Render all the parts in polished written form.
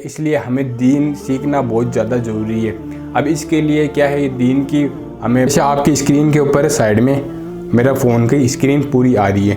इसलिए हमें दीन सीखना बहुत ज़्यादा ज़रूरी है। अब इसके लिए क्या है, दीन की हमें जैसे आपकी स्क्रीन के ऊपर साइड में मेरा फ़ोन की स्क्रीन पूरी आ रही है,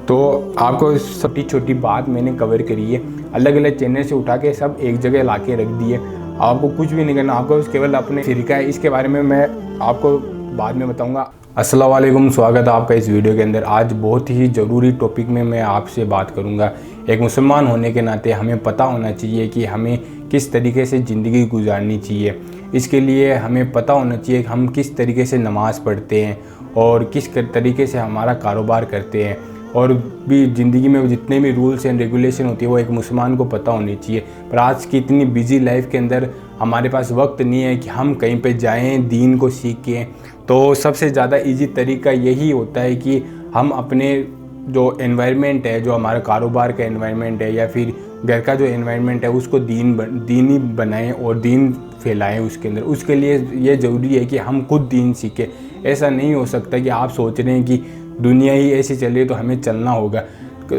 तो आपको छोटी छोटी बात मैंने कवर करी है, अलग अलग चैनल से उठा के सब एक जगह ला के रख दिए। आपको कुछ भी नहीं करना, आपको केवल अपने फ़िरका है, इसके बारे में मैं आपको बाद में बताऊँगा। अस्सलाम वालेकुम, स्वागत है आपका इस वीडियो के अंदर। आज बहुत ही ज़रूरी टॉपिक में मैं आपसे बात करूंगा। एक मुसलमान होने के नाते हमें पता होना चाहिए कि हमें किस तरीके से ज़िंदगी गुजारनी चाहिए। इसके लिए हमें पता होना चाहिए कि हम किस तरीके से नमाज़ पढ़ते हैं और किस तरीके से हमारा कारोबार करते हैं, और भी ज़िंदगी में जितने भी रूल्स एंड रेगुलेशन होती है वो एक मुसलमान को पता होनी चाहिए। पर आज की इतनी बिजी लाइफ के अंदर हमारे पास वक्त नहीं है कि हम कहीं पे जाएं दीन को सीखें। तो सबसे ज़्यादा इजी तरीका यही होता है कि हम अपने जो एनवायरनमेंट है, जो हमारा कारोबार का एनवायरनमेंट है या फिर घर का जो एनवायरनमेंट है, उसको दीनी बनाएं और दीन फैलाएं उसके अंदर। उसके लिए ये ज़रूरी है कि हम खुद दीन सीखें। ऐसा नहीं हो सकता कि आप सोच रहे हैं कि दुनिया ही ऐसी चल रही है तो हमें चलना होगा।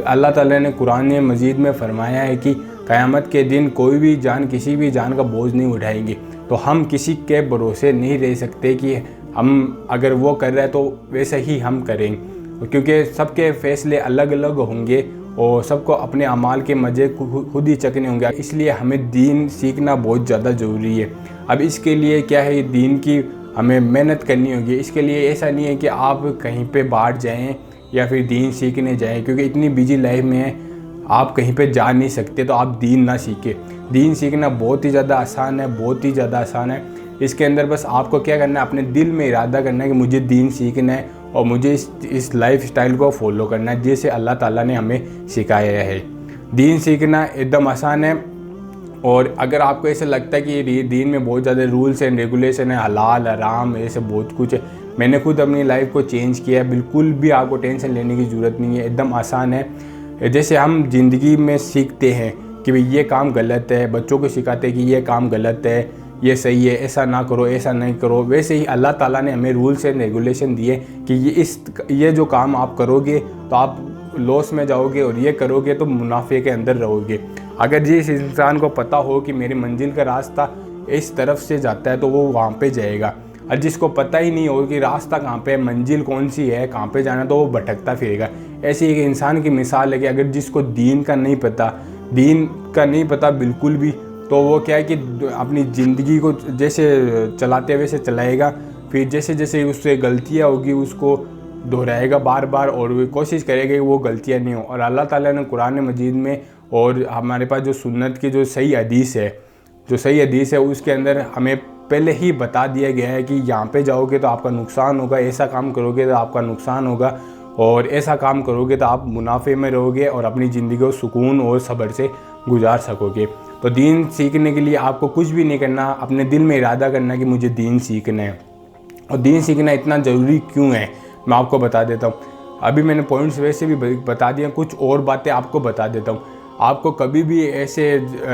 अल्लाह ताला ने कुरान मजीद में फरमाया है कि क़यामत के दिन कोई भी जान किसी भी जान का बोझ नहीं उठाएंगी। तो हम किसी के भरोसे नहीं रह सकते कि हम अगर वो कर रहे हैं तो वैसे ही हम करेंगे, क्योंकि सबके फ़ैसले अलग अलग होंगे और सबको अपने अमाल के मज़े खुद ही चखने होंगे। इसलिए हमें दीन सीखना बहुत ज़्यादा ज़रूरी है। अब इसके लिए क्या है, दीन की हमें मेहनत करनी होगी। इसके लिए ऐसा नहीं है कि आप कहीं पे बाहर जाएं या फिर दीन सीखने जाएं, क्योंकि इतनी बिजी लाइफ में आप कहीं पे जा नहीं सकते, तो आप दीन ना सीखें। दीन सीखना बहुत ही ज़्यादा आसान है, बहुत ही ज़्यादा आसान है। इसके अंदर बस आपको क्या करना है, अपने दिल में इरादा करना है कि मुझे दीन सीखना है और मुझे इस लाइफ स्टाइल को फॉलो करना है जैसे अल्लाह ताला ने हमें सिखाया है। दीन सीखना एकदम आसान है। और अगर आपको ऐसा लगता है कि दीन में बहुत ज़्यादा रूल्स एंड रेगुलेशन है, हलाल हराम ऐसे बहुत कुछ है, मैंने खुद अपनी लाइफ को चेंज किया है। बिल्कुल भी आपको टेंशन लेने की ज़रूरत नहीं है, एकदम आसान है। जैसे हम ज़िंदगी में सीखते हैं कि भाई ये काम गलत है, बच्चों को सिखाते हैं कि ये काम गलत है, ये सही है, ऐसा ना करो, ऐसा नहीं करो, वैसे ही अल्लाह ताला ने हमें रूल्स एंड रेगुलेशन दिए कि ये जो काम आप करोगे तो आप लॉस में जाओगे और ये करोगे तो मुनाफे के अंदर रहोगे। अगर जिस इंसान को पता हो कि मेरी मंजिल का रास्ता इस तरफ से जाता है तो वो वहाँ पे जाएगा, और जिसको पता ही नहीं हो कि रास्ता कहाँ पे है, मंजिल कौन सी है, कहाँ पे जाना, तो वो भटकता फिरेगा। ऐसी एक इंसान की मिसाल है कि अगर जिसको दीन का नहीं पता बिल्कुल भी, तो वो क्या है कि अपनी ज़िंदगी को जैसे चलाते वैसे चलाएगा, फिर जैसे जैसे उससे गलतियाँ होगी उसको दोहराएगा बार बार और वो कोशिश करेगा कि वो गलतियाँ नहीं हो। और अल्लाह ताला ने कुरान मजीद में और हमारे पास जो सुन्नत की जो सही हदीस है उसके अंदर हमें पहले ही बता दिया गया है कि यहाँ पे जाओगे तो आपका नुकसान होगा, ऐसा काम करोगे तो आपका नुकसान होगा, और ऐसा काम करोगे तो आप मुनाफे में रहोगे और अपनी ज़िंदगी को सुकून और सब्र से गुजार सकोगे। तो दीन सीखने के लिए आपको कुछ भी नहीं करना, अपने दिल में इरादा करना कि मुझे दीन सीखना है। और दीन सीखना इतना ज़रूरी क्यों है मैं आपको बता देता हूँ। अभी मैंने पॉइंट्स वैसे भी बता दिए, कुछ और बातें आपको बता देता हूँ। आपको कभी भी ऐसे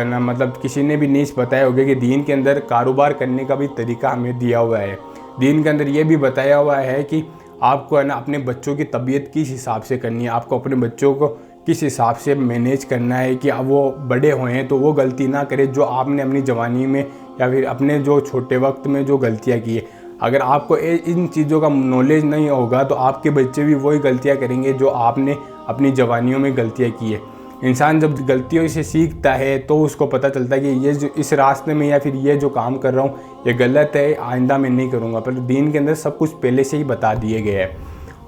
मतलब किसी ने भी नहीं बताया होगा कि दीन के अंदर कारोबार करने का भी तरीका हमें दिया हुआ है। दीन के अंदर ये भी बताया हुआ है कि आपको अपने बच्चों की तबीयत किस हिसाब से करनी है, आपको अपने बच्चों को किस हिसाब से मैनेज करना है कि अब वो बड़े हुए हैं तो वो गलती ना करे जो आपने अपनी जवानी में या फिर अपने जो छोटे वक्त में जो गलतियाँ की है। अगर आपको इन चीज़ों का नॉलेज नहीं होगा तो आपके बच्चे भी वही गलतियाँ करेंगे जो आपने अपनी जवानियों में गलतियाँ की है। इंसान जब गलतियों से सीखता है तो उसको पता चलता है कि ये जो इस रास्ते में या फिर ये जो काम कर रहा हूँ ये गलत है, आइंदा मैं नहीं करूँगा। पर दीन के अंदर सब कुछ पहले से ही बता दिए गए हैं।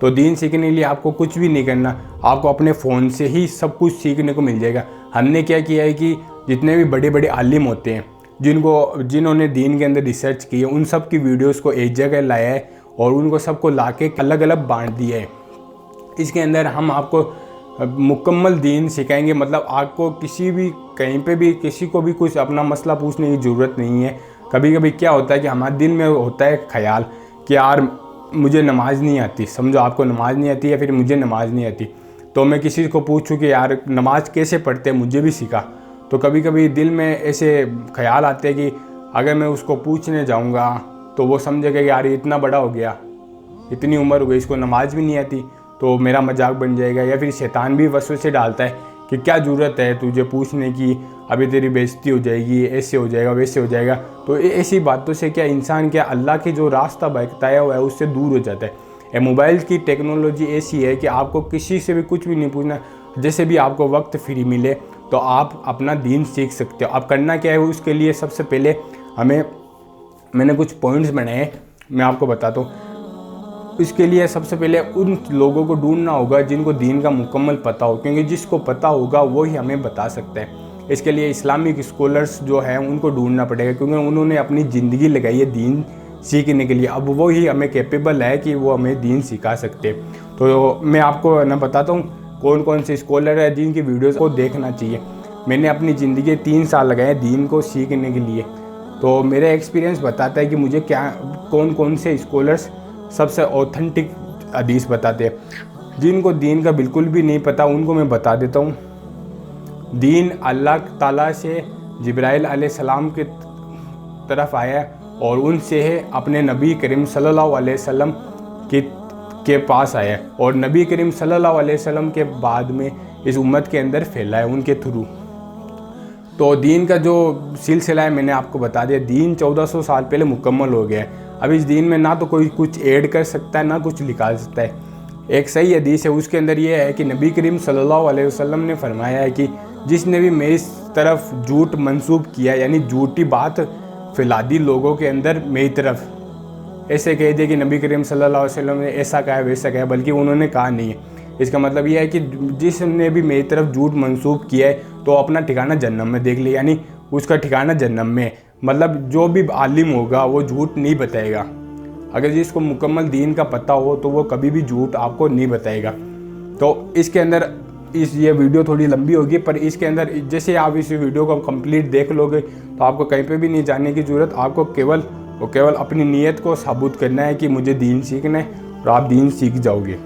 तो दीन सीखने के लिए आपको कुछ भी नहीं करना, आपको अपने फ़ोन से ही सब कुछ सीखने को मिल जाएगा। हमने क्या किया है कि जितने भी बड़े बड़े आलिम होते हैं जिन्होंने दीन के अंदर रिसर्च की है, उन सब की वीडियोस को एक जगह लाया है और उनको सबको ला के अलग अलग बांट दिया है। इसके अंदर हम आपको मुकम्मल दीन सिखाएंगे। मतलब आपको किसी भी कहीं पे भी किसी को भी कुछ अपना मसला पूछने की ज़रूरत नहीं है। कभी कभी क्या होता है कि हमारे दिल में होता है ख्याल कि यार मुझे नमाज़ नहीं आती, समझो आपको नमाज़ नहीं आती या फिर मुझे नमाज़ नहीं आती, तो मैं किसी को पूछूं कि यार नमाज़ कैसे पढ़ते हैं, मुझे भी सिखा। तो कभी कभी दिल में ऐसे ख्याल आते हैं कि अगर मैं उसको पूछने जाऊंगा तो वो समझेगा कि यार ये इतना बड़ा हो गया, इतनी उम्र हो गई, इसको नमाज़ भी नहीं आती, तो मेरा मजाक बन जाएगा। या फिर शैतान भी वसवसे डालता है कि क्या ज़रूरत है तुझे पूछने की, अभी तेरी बेइज्जती हो जाएगी, ऐसे हो जाएगा वैसे हो जाएगा। तो ऐसी बातों से क्या इंसान क्या अल्लाह की जो रास्ता बताया हुआ है उससे दूर हो जाता है। ये मोबाइल की टेक्नोलॉजी ऐसी है कि आपको किसी से भी कुछ भी नहीं पूछना, जैसे भी आपको वक्त फ्री मिले तो आप अपना दीन सीख सकते हो। आप करना क्या है उसके लिए सबसे पहले मैंने कुछ पॉइंट्स बनाए, मैं आपको बताता हूँ। इसके लिए सबसे पहले उन लोगों को ढूंढना होगा जिनको दीन का मुकम्मल पता हो, क्योंकि जिसको पता होगा वो ही हमें बता सकता है। इसके लिए इस्लामिक स्कॉलर्स जो हैं उनको ढूंढना पड़ेगा, क्योंकि उन्होंने अपनी ज़िंदगी लगाई है दीन सीखने के लिए। अब वो ही हमें कैपेबल है कि वो हमें दीन सिखा सकते हैं। तो मैं आपको ना बताता हूँ कौन कौन से स्कॉलर है जिनकी वीडियोस को देखना चाहिए। मैंने अपनी ज़िंदगी 3 साल लगाए दीन को सीखने के लिए, तो मेरा एक्सपीरियंस बताता है कि मुझे कौन कौन से स्कॉलर्स सबसे ऑथेंटिक हदीस बताते हैं। जिनको दीन का बिल्कुल भी नहीं पता उनको मैं बता देता हूँ। दीन अल्लाह ताला से जिब्राइल अलैहिस्सलाम की तरफ आया और उनसे है अपने नबी करीम सल्लल्लाहु अलैहि वसल्लम के पास आया, और नबी करीम सल्लल्लाहु अलैहि वसल्लम के बाद में इस उम्मत के अंदर फैला है उनके थ्रू। तो दीन का जो सिलसिला है मैंने आपको बता दिया। दीन 1400 साल पहले मुकम्मल हो गया है। अब इस दीन में ना तो कोई कुछ ऐड कर सकता है ना कुछ निकाल सकता है। एक सही हदीस है, उसके अंदर ये है कि नबी करीम सल्लल्लाहु अलैहि वसल्लम ने फरमाया है कि जिसने भी मेरी तरफ झूठ मंसूब किया, यानी झूठी बात फैला दी लोगों के अंदर मेरी तरफ, ऐसे कह दिया कि नबी करीम सल्लल्लाहु अलैहि वसल्लम ने ऐसा कहा वैसा कहा, बल्कि उन्होंने कहा नहीं है। इसका मतलब यह है कि जिसने भी मेरी तरफ झूठ मंसूब किया है तो अपना ठिकाना जन्नम में देख लिया, यानी उसका ठिकाना जन्नम में। मतलब जो भी आलिम होगा वो झूठ नहीं बताएगा। अगर जिसको मुकम्मल दीन का पता हो तो वो कभी भी झूठ आपको नहीं बताएगा। तो इसके अंदर ये वीडियो थोड़ी लंबी होगी, पर इसके अंदर जैसे आप इस वीडियो को कंप्लीट देख लोगे तो आपको कहीं पे भी नहीं जाने की ज़रूरत। आपको केवल अपनी नीयत को साबुत करना है कि मुझे दीन सीखना है, और आप दीन सीख जाओगे।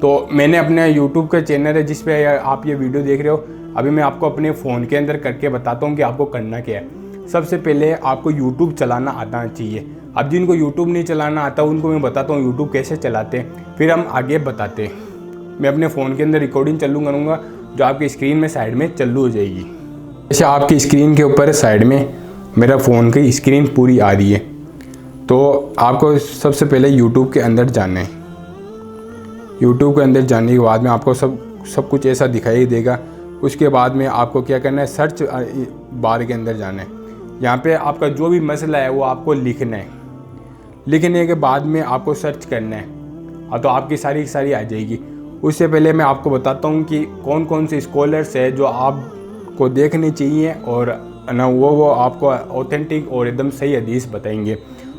तो मैंने अपने यूट्यूब का चैनल है जिस पे आप ये वीडियो देख रहे हो, अभी मैं आपको अपने फ़ोन के अंदर करके बताता हूँ कि आपको करना क्या है। सबसे पहले आपको यूट्यूब चलाना आना चाहिए। अब जिनको यूट्यूब नहीं चलाना आता उनको मैं बताता हूँ यूट्यूब कैसे चलाते हैं, फिर हम आगे बताते हैं। मैं अपने फ़ोन के अंदर रिकॉर्डिंग चालू करूँगा जो आपकी स्क्रीन में साइड में चालू हो जाएगी। जैसे आपकी स्क्रीन के ऊपर साइड में मेरा फ़ोन की स्क्रीन पूरी आ रही है, तो आपको सबसे पहले यूट्यूब के अंदर जाना है। यूट्यूब के अंदर जाने के बाद में आपको सब कुछ ऐसा दिखाई देगा। उसके बाद में आपको क्या करना है, सर्च बार के अंदर जाना है। यहाँ पे आपका जो भी मसला है वो आपको लिखना है। लिखने के बाद में आपको सर्च करना है, तो आपकी सारी आ जाएगी। उससे पहले मैं आपको बताता हूँ कि कौन कौन से स्कॉलर्स है जो आपको देखने चाहिए, और ना वो आपको ऑथेंटिक और एकदम सही हदीस बताएंगे।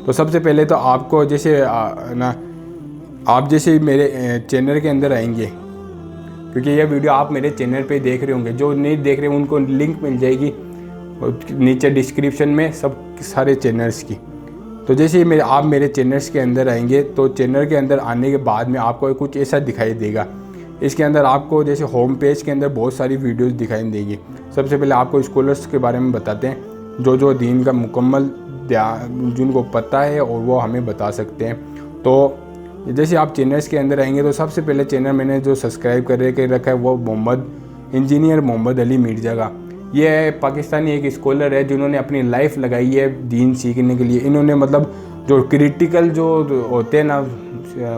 तो सबसे पहले तो आपको जैसे आप जैसे मेरे चैनल के अंदर आएंगे, क्योंकि यह वीडियो आप मेरे चैनल पे देख रहे होंगे, जो नहीं देख रहे उनको लिंक मिल जाएगी नीचे डिस्क्रिप्शन में सब सारे चैनल्स की। तो जैसे ही आप मेरे चैनल्स के अंदर आएंगे तो चैनल के अंदर आने के बाद में आपको कुछ ऐसा दिखाई देगा। इसके अंदर आपको जैसे होम पेज के अंदर बहुत सारी वीडियोस दिखाई देंगी। सबसे पहले आपको स्कॉलर्स के बारे में बताते हैं, जो दीन का मुकम्मल जिनको पता है और वो हमें बता सकते हैं। तो जैसे आप चैनल्स के अंदर आएंगे तो सबसे पहले चैनल मैंने जो सब्सक्राइब कर रखा है वो इंजीनियर मोहम्मद अली मिर्ज़ा का। ये पाकिस्तानी एक स्कॉलर है जिन्होंने अपनी लाइफ लगाई है दीन सीखने के लिए। इन्होंने मतलब जो क्रिटिकल जो होते हैं ना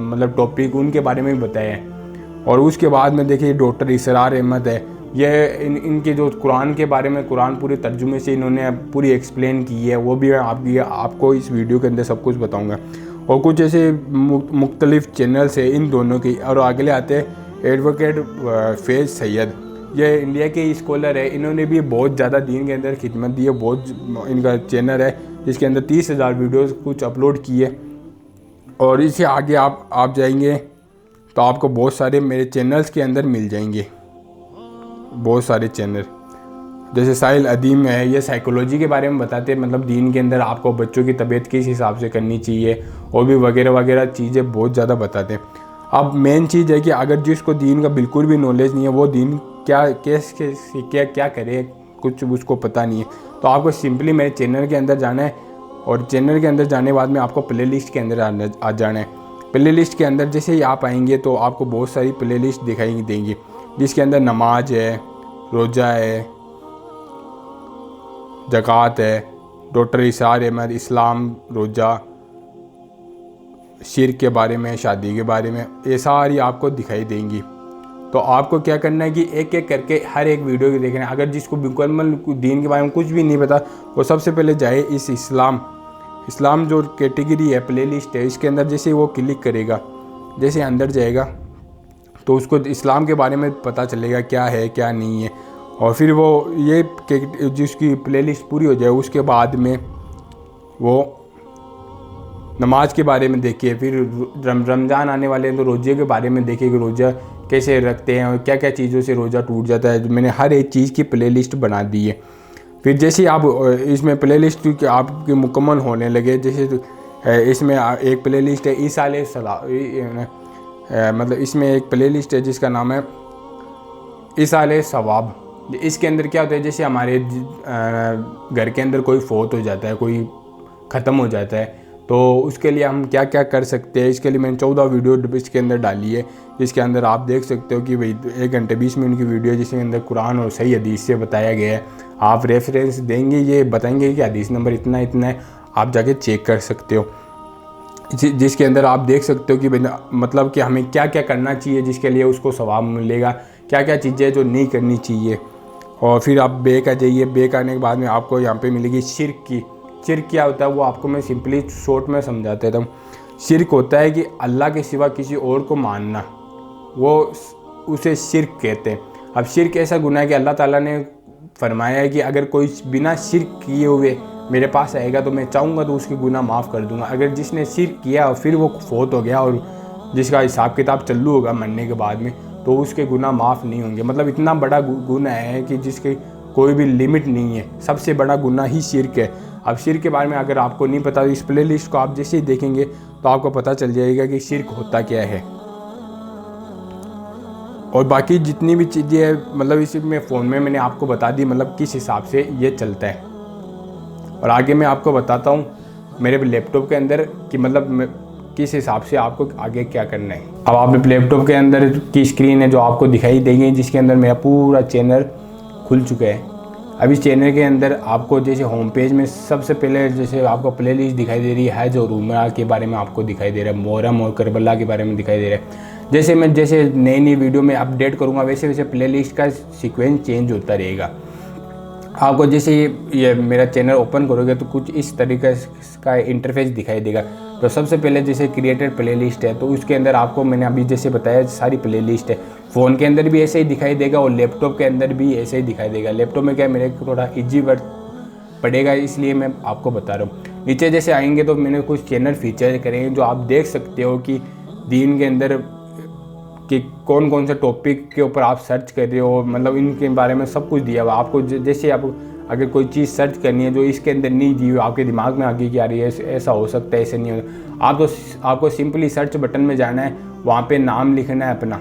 मतलब टॉपिक, उनके बारे में भी बताया है। और उसके बाद में देखिए डॉक्टर इसरार अहमद है, ये इनके जो कुरान के बारे में, कुरान पूरे तर्जुमे से इन्होंने पूरी एक्सप्लेन की है, वो भी आपको इस वीडियो के अंदर सब कुछ बताऊँगा। और कुछ ऐसे मुख्तलिफ चैनल्स है इन दोनों की। और अगले आते हैं एडवोकेट फैज़ सैयद, ये इंडिया के स्कॉलर है। इन्होंने भी बहुत ज़्यादा दीन के अंदर खिदमत दी है। बहुत इनका चैनल है जिसके अंदर 30,000 वीडियोस कुछ अपलोड किए। और इससे आगे आप जाएंगे तो आपको बहुत सारे मेरे चैनल्स के अंदर मिल जाएंगे, बहुत सारे चैनल। जैसे साहिल अदीम है, ये साइकोलॉजी के बारे में बताते हैं, मतलब दीन के अंदर आपको बच्चों की तबीयत किस हिसाब से करनी चाहिए, और भी वगैरह चीज़ें बहुत ज़्यादा बताते हैं। अब मेन चीज़ है कि अगर जिसको दीन का बिल्कुल भी नॉलेज नहीं है, वो दीन क्या करे, कुछ उसको पता नहीं है, तो आपको सिंपली मेरे चैनल के अंदर जाना है। और चैनल के अंदर जाने के बाद में आपको प्ले लिस्ट के अंदर आ जाना है। प्ले लिस्ट के अंदर जैसे ही आप आएंगे तो आपको बहुत सारी प्ले लिस्ट दिखाई देंगी। जिसके अंदर नमाज है, रोज़ा है, ज़कात है, डॉक्टर इसरार अहमद इस्लाम, रोज़ा, शिर्क के बारे में, शादी के बारे में, ये सारी आपको दिखाई देंगी। तो आपको क्या करना है कि एक एक करके हर एक वीडियो को देखना है। अगर जिसको बिल्कुल दीन के बारे में कुछ भी नहीं पता, वो सबसे पहले जाए इस इस्लाम जो कैटेगरी है, प्ले लिस्ट है, इसके अंदर जैसे वो क्लिक करेगा, जैसे अंदर जाएगा तो उसको इस्लाम के बारे में पता चलेगा क्या है क्या नहीं है। और फिर वो ये जिसकी प्ले लिस्ट पूरी हो जाए उसके बाद में वो नमाज के बारे में देखिए। फिर रमज़ान आने वाले हैं तो रोज़े के बारे में देखिए कि रोज़ा कैसे रखते हैं और क्या क्या चीज़ों से रोज़ा टूट जाता है। मैंने हर एक चीज़ की प्लेलिस्ट बना दी है। फिर जैसे आप इसमें प्लेलिस्ट आपके मुकम्मल होने लगे, जैसे इसमें एक प्लेलिस्ट है ईसाले सला, मतलब इसमें एक प्लेलिस्ट है जिसका नाम है ईसाले सवाब। इसके अंदर क्या होता है, जैसे हमारे घर के अंदर कोई फौत हो जाता है, कोई ख़त्म हो जाता है, तो उसके लिए हम क्या क्या कर सकते हैं। इसके लिए मैंने 14 वीडियो इसके अंदर डाली है, जिसके अंदर आप देख सकते हो कि भाई 1 घंटे 20 मिनट की वीडियो, जिसके अंदर कुरान और सही हदीस से बताया गया है। आप रेफरेंस देंगे, ये बताएंगे कि हदीस नंबर इतना इतना है, आप जाके चेक कर सकते हो। जिसके अंदर आप देख सकते हो कि मतलब कि हमें क्या क्या करना चाहिए जिसके लिए उसको सवाब मिलेगा, क्या क्या चीज़ें जो नहीं करनी चाहिए। और फिर आप बेक आ जाइए। बेक आने के बाद में आपको यहाँ पे मिलेगी शिर्क की। शिर्क क्या होता है वो आपको मैं सिंपली शॉर्ट में समझा देता हूँ। शिर्क होता है कि अल्लाह के सिवा किसी और को मानना, वो उसे शिर्क कहते हैं। अब शिर्क ऐसा गुनाह है कि अल्लाह ताला ने फरमाया है कि अगर कोई बिना शिर्क किए हुए मेरे पास आएगा तो मैं चाहूँगा तो उसके गुनाह माफ़ कर दूँगा। अगर जिसने शिर्क किया और फिर वो फौत हो गया और जिसका हिसाब किताब चालू होगा मरने के बाद में, तो उसके गुनाह माफ़ नहीं होंगे। मतलब इतना बड़ा गुनाह है कि जिसकी कोई भी लिमिट नहीं है। सबसे बड़ा गुनाह ही शिर्क है। अब शिर्क के बारे में अगर आपको नहीं पता तो इस प्ले लिस्ट को आप जैसे ही देखेंगे तो आपको पता चल जाएगा कि शिर्क होता क्या है। और बाकी जितनी भी चीज़ें हैं मतलब इसी में फ़ोन में मैंने आपको बता दी, मतलब किस हिसाब से ये चलता है। और आगे मैं आपको बताता हूँ मेरे लैपटॉप के अंदर कि मतलब किस हिसाब से आपको आगे क्या करना है। अब आप लैपटॉप के अंदर की स्क्रीन है जो आपको दिखाई देगी, जिसके अंदर मेरा पूरा चैनल खुल चुका है। अब इस चैनल के अंदर आपको जैसे होम पेज में सबसे पहले जैसे आपको प्लेलिस्ट दिखाई दे रही है जो उमरा के बारे में आपको दिखाई दे रहा है, मुहर्रम और करबला के बारे में दिखाई दे रहा है। जैसे मैं नई वीडियो में अपडेट करूँगा वैसे वैसे प्लेलिस्ट का सीक्वेंस चेंज होता रहेगा। आपको जैसे ये मेरा चैनल ओपन करोगे तो कुछ इस तरीके का इंटरफेस दिखाई देगा। तो सबसे पहले जैसे क्रिएटेड प्लेलिस्ट है तो उसके अंदर आपको मैंने अभी जैसे बताया सारी प्लेलिस्ट है। फ़ोन के अंदर भी ऐसे ही दिखाई देगा और लैपटॉप के अंदर भी ऐसे ही दिखाई देगा। लैपटॉप में क्या मेरे को थोड़ा ईजी वर्ड पड़ेगा इसलिए मैं आपको बता रहा हूँ। नीचे जैसे आएंगे तो मैंने कुछ चैनल फीचर करेंगे जो आप देख सकते हो कि दीन के अंदर कि कौन कौन से टॉपिक के ऊपर आप सर्च कर रहे हो, मतलब इनके बारे में सब कुछ दिया हुआ आपको। जैसे आप अगर कोई चीज़ सर्च करनी है जो इसके अंदर नहीं दी हुई, आपके दिमाग में आगे की आ रही है ऐसा हो सकता है ऐसे नहीं हो, आपको सिंपली सर्च बटन में जाना है, वहाँ पे नाम लिखना है अपना,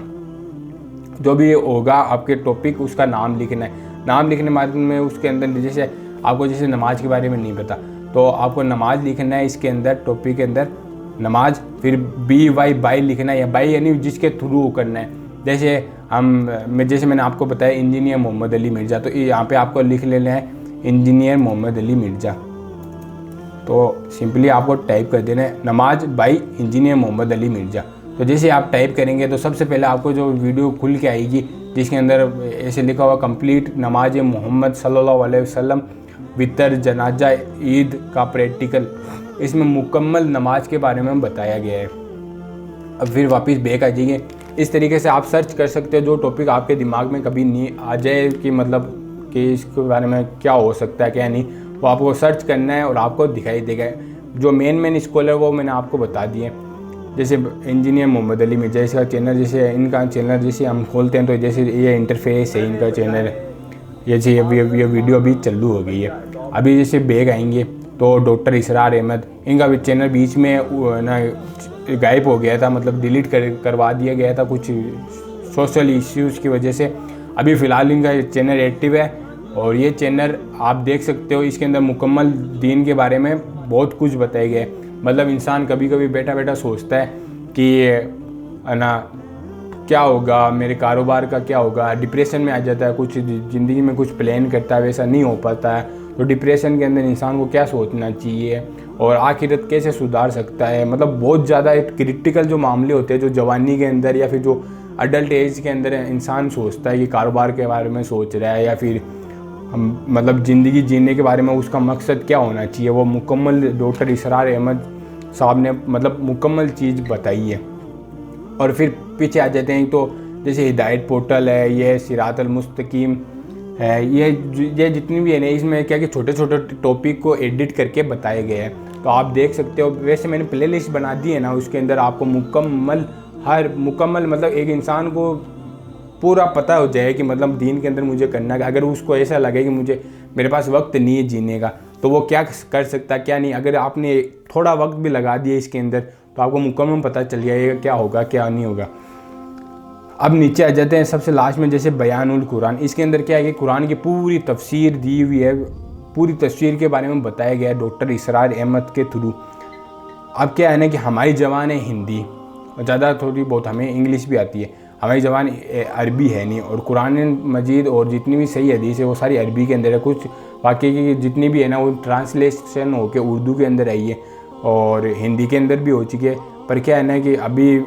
जो भी होगा आपके टॉपिक उसका नाम लिखना है। नाम लिखने बाद में उसके अंदर जैसे आपको जैसे नमाज के बारे में नहीं पता तो आपको नमाज लिखना है, इसके अंदर टॉपिक के अंदर नमाज, फिर बाई लिखना है, या बाई यानी जिसके थ्रू करना है। जैसे जैसे मैंने आपको बताया इंजीनियर मोहम्मद अली मिर्ज़ा, तो यहाँ पे आपको लिख लेना है इंजीनियर मोहम्मद अली मिर्ज़ा। तो सिंपली आपको टाइप कर देना है नमाज बाई इंजीनियर मोहम्मद अली मिर्ज़ा। तो जैसे आप टाइप करेंगे तो सबसे पहले आपको जो वीडियो खुल के आएगी जिसके अंदर ऐसे लिखा हुआ कंप्लीट नमाज मोहम्मद सल्लल्लाहु अलैहि वसल्लम वितर जनाजा ईद का प्रैक्टिकल, इसमें मुकम्मल नमाज के बारे में बताया गया है। अब फिर वापस बैक आ जाइए। इस तरीके से आप सर्च कर सकते हो जो टॉपिक आपके दिमाग में कभी नहीं आ जाए कि मतलब कि इसके बारे में क्या हो सकता है क्या नहीं, वो आपको सर्च करना है और आपको दिखाई देगा। जो मेन स्कॉलर वो मैंने आपको बता दिए। जैसे इंजीनियर मोहम्मद अली मिर्ज़ा इसका चैनल, जैसे इनका चैनल जैसे हम खोलते हैं तो जैसे ये इंटरफेस है इनका चैनल है, जैसे ये वीडियो अभी चालू हो गई है। अभी जैसे बैग आएंगे तो डॉक्टर इसरार अहमद, इनका भी चैनल बीच में ना गायब हो गया था, मतलब डिलीट करवा दिया गया था कुछ सोशल इश्यूज़ की वजह से। अभी फ़िलहाल इनका चैनल एक्टिव है और ये चैनल आप देख सकते हो, इसके अंदर मुकम्मल दीन के बारे में बहुत कुछ बताया गया है। मतलब इंसान कभी कभी बैठा बैठा सोचता है कि ना क्या होगा, मेरे कारोबार का क्या होगा, डिप्रेशन में आ जाता है, कुछ ज़िंदगी में कुछ प्लान करता है वैसा नहीं हो पाता है, तो डिप्रेशन के अंदर इंसान को क्या सोचना चाहिए और आखिरत कैसे सुधार सकता है। मतलब बहुत ज़्यादा एक क्रिटिकल जो मामले होते हैं जो जवानी के अंदर या फिर जो अडल्ट एज के अंदर इंसान सोचता है कि कारोबार के बारे में सोच रहा है या फिर मतलब ज़िंदगी जीने के बारे में उसका मकसद क्या होना चाहिए, वो मुकम्मल डॉक्टर इसरार अहमद साहब ने मतलब मुकम्मल चीज़ बताई है। और फिर पीछे आ जाते हैं तो जैसे हिदायत पोर्टल है, ये सिरातल मुस्तकीम है, ये जितनी भी है ना, इसमें क्या कि छोटे छोटे टॉपिक को एडिट करके बताए गए हैं, तो आप देख सकते हो। वैसे मैंने प्ले लिस्ट बना दी है ना, उसके अंदर आपको मुकम्मल मतलब एक इंसान को पूरा पता हो जाए कि मतलब दीन के अंदर मुझे करना है। अगर उसको ऐसा लगे कि मेरे पास वक्त नहीं है जीने का, तो वो क्या कर सकता क्या नहीं। अगर आपने थोड़ा वक्त भी लगा दिया इसके अंदर तो आपको मुकम्मल पता चल जाएगा क्या होगा क्या नहीं होगा। अब नीचे आ जाते हैं सबसे लास्ट में, जैसे बयानुल कुरान। इसके अंदर क्या है कि कुरान की पूरी तफसीर दी हुई है, पूरी तफसीर के बारे में बताया गया है डॉक्टर इसरार अहमद के थ्रू। अब क्या है ना कि हमारी ज़बान है हिंदी और ज़्यादा थोड़ी बहुत हमें इंग्लिश भी आती है, हमारी ज़बान अरबी है नहीं, और कुरान मजीद और जितनी भी सही हदीस है वो सारी अरबी के अंदर है। कुछ बाकी की जितनी भी है ना वो ट्रांसलेशन होकर उर्दू के अंदर आई है और हिंदी के अंदर भी हो चुकी है। पर क्या है ना कि अभी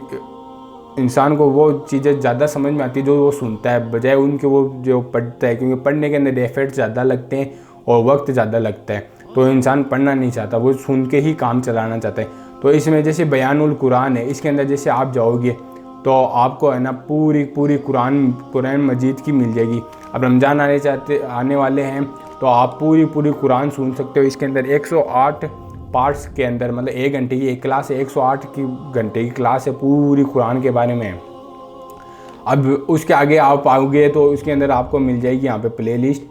इंसान को वो चीज़ें ज़्यादा समझ में आती है जो वो सुनता है, बजाय उनके वो जो पढ़ता है, क्योंकि पढ़ने के अंदर एफर्ट ज़्यादा लगते हैं और वक्त ज़्यादा लगता है, तो इंसान पढ़ना नहीं चाहता, वो सुन के ही काम चलाना चाहता है। तो इसमें जैसे बयानुल कुरान है, इसके अंदर जैसे आप जाओगे तो आपको है ना पूरी कुरान मजीद की मिल जाएगी। अब रमज़ान आने वाले हैं तो आप पूरी कुरान सुन सकते हो। इसके अंदर 108 पार्ट्स के अंदर मतलब 1 घंटे की एक क्लास है, 108 घंटे की क्लास है, पूरी कुरान के बारे में। अब उसके आगे आप आओगे तो उसके अंदर आपको मिल जाएगी यहाँ पे प्ले लिस्ट,